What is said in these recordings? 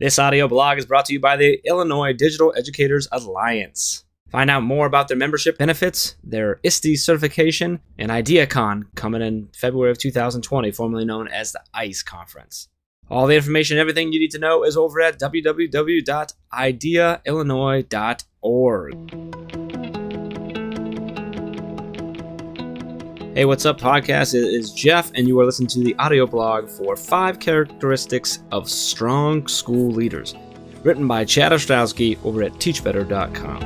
This audio blog is brought to you by the Illinois Digital Educators Alliance. Find out more about their membership benefits, their ISTE certification, and IdeaCon coming in February of 2020, formerly known as the ICE Conference. All the information and everything you need to know is over at www.ideaillinois.org. Hey, what's up, podcast? It is Jeff, and you are listening to the audio blog for 5 Characteristics of Strong School Leaders, written by Chad Ostrowski over at teachbetter.com.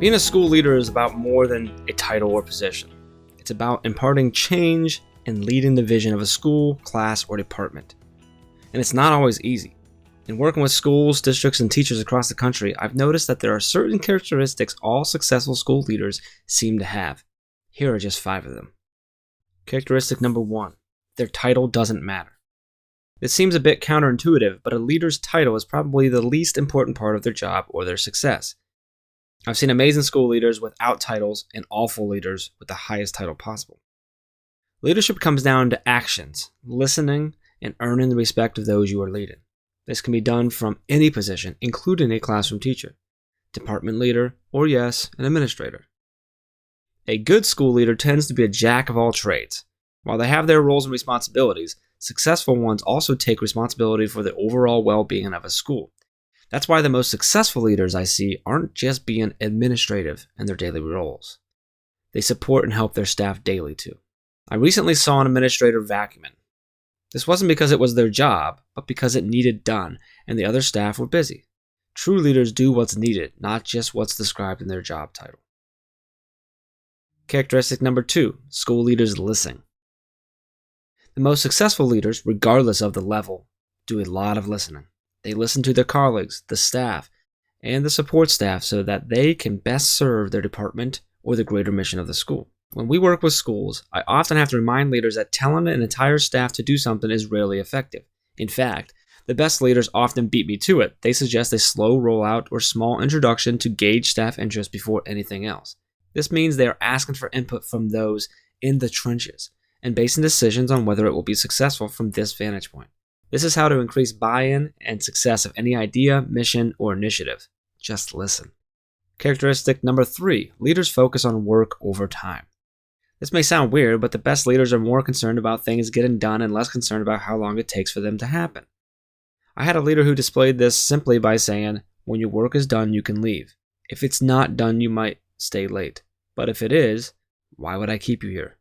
Being a school leader is about more than a title or position. It's about imparting change and leading the vision of a school, class, or department. And it's not always easy. In working with schools, districts, and teachers across the country, I've noticed that there are certain characteristics all successful school leaders seem to have. Here are just 5 of them. Characteristic number 1, their title doesn't matter. This seems a bit counterintuitive, but a leader's title is probably the least important part of their job or their success. I've seen amazing school leaders without titles and awful leaders with the highest title possible. Leadership comes down to actions, listening, and earning the respect of those you are leading. This can be done from any position, including a classroom teacher, department leader, or yes, an administrator. A good school leader tends to be a jack of all trades. While they have their roles and responsibilities, successful ones also take responsibility for the overall well-being of a school. That's why the most successful leaders I see aren't just being administrative in their daily roles. They support and help their staff daily too. I recently saw an administrator vacuuming. This wasn't because it was their job, but because it needed done, and the other staff were busy. True leaders do what's needed, not just what's described in their job title. Characteristic number 2, school leaders listen. The most successful leaders, regardless of the level, do a lot of listening. They listen to their colleagues, the staff, and the support staff so that they can best serve their department or the greater mission of the school. When we work with schools, I often have to remind leaders that telling an entire staff to do something is rarely effective. In fact, the best leaders often beat me to it. They suggest a slow rollout or small introduction to gauge staff interest before anything else. This means they are asking for input from those in the trenches and basing decisions on whether it will be successful from this vantage point. This is how to increase buy-in and success of any idea, mission, or initiative. Just listen. Characteristic number 3, leaders focus on work over time. This may sound weird, but the best leaders are more concerned about things getting done and less concerned about how long it takes for them to happen. I had a leader who displayed this simply by saying, when your work is done, you can leave. If it's not done, you might stay late. But if it is, why would I keep you here?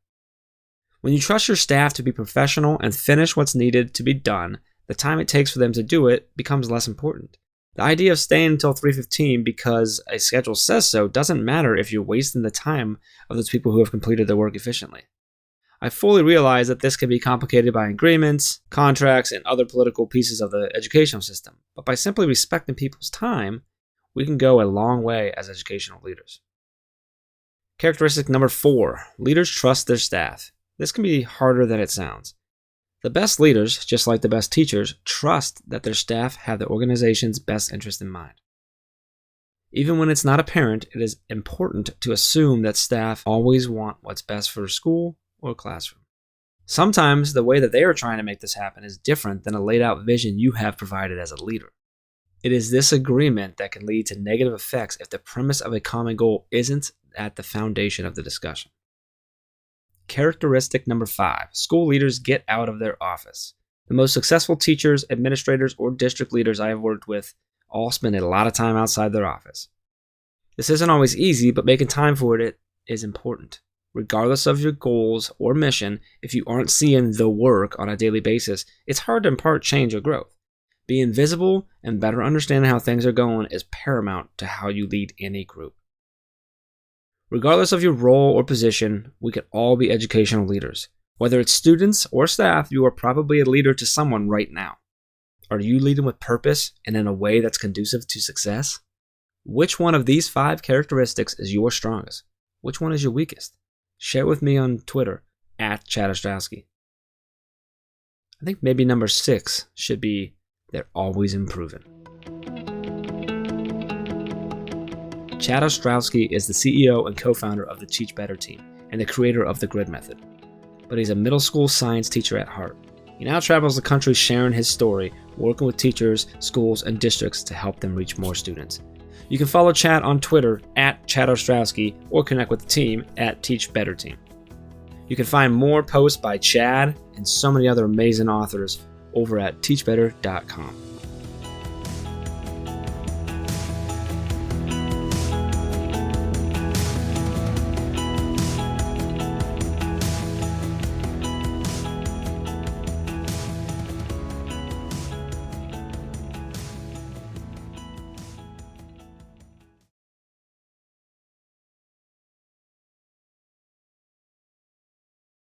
When you trust your staff to be professional and finish what's needed to be done, the time it takes for them to do it becomes less important. The idea of staying until 3:15 because a schedule says so doesn't matter if you're wasting the time of those people who have completed their work efficiently. I fully realize that this can be complicated by agreements, contracts, and other political pieces of the educational system, but by simply respecting people's time, we can go a long way as educational leaders. Characteristic number 4, leaders trust their staff. This can be harder than it sounds. The best leaders, just like the best teachers, trust that their staff have the organization's best interest in mind. Even when it's not apparent, it is important to assume that staff always want what's best for a school or classroom. Sometimes the way that they are trying to make this happen is different than a laid out vision you have provided as a leader. It is this agreement that can lead to negative effects if the premise of a common goal isn't at the foundation of the discussion. Characteristic number 5, school leaders get out of their office. The most successful teachers, administrators, or district leaders I have worked with all spend a lot of time outside their office. This isn't always easy, but making time for it is important. Regardless of your goals or mission, if you aren't seeing the work on a daily basis, it's hard to impart change or growth. Being visible and better understanding how things are going is paramount to how you lead any group. Regardless of your role or position, we can all be educational leaders. Whether it's students or staff, you are probably a leader to someone right now. Are you leading with purpose and in a way that's conducive to success? Which one of these 5 characteristics is your strongest? Which one is your weakest? Share with me on Twitter, @Chad Ostrowski. I think maybe number 6 should be, they're always improving. Chad Ostrowski is the CEO and co-founder of the Teach Better team and the creator of the Grid Method. But he's a middle school science teacher at heart. He now travels the country sharing his story, working with teachers, schools, and districts to help them reach more students. You can follow Chad on Twitter at Chad Ostrowski or connect with the team at Teach Better Team. You can find more posts by Chad and so many other amazing authors over at teachbetter.com.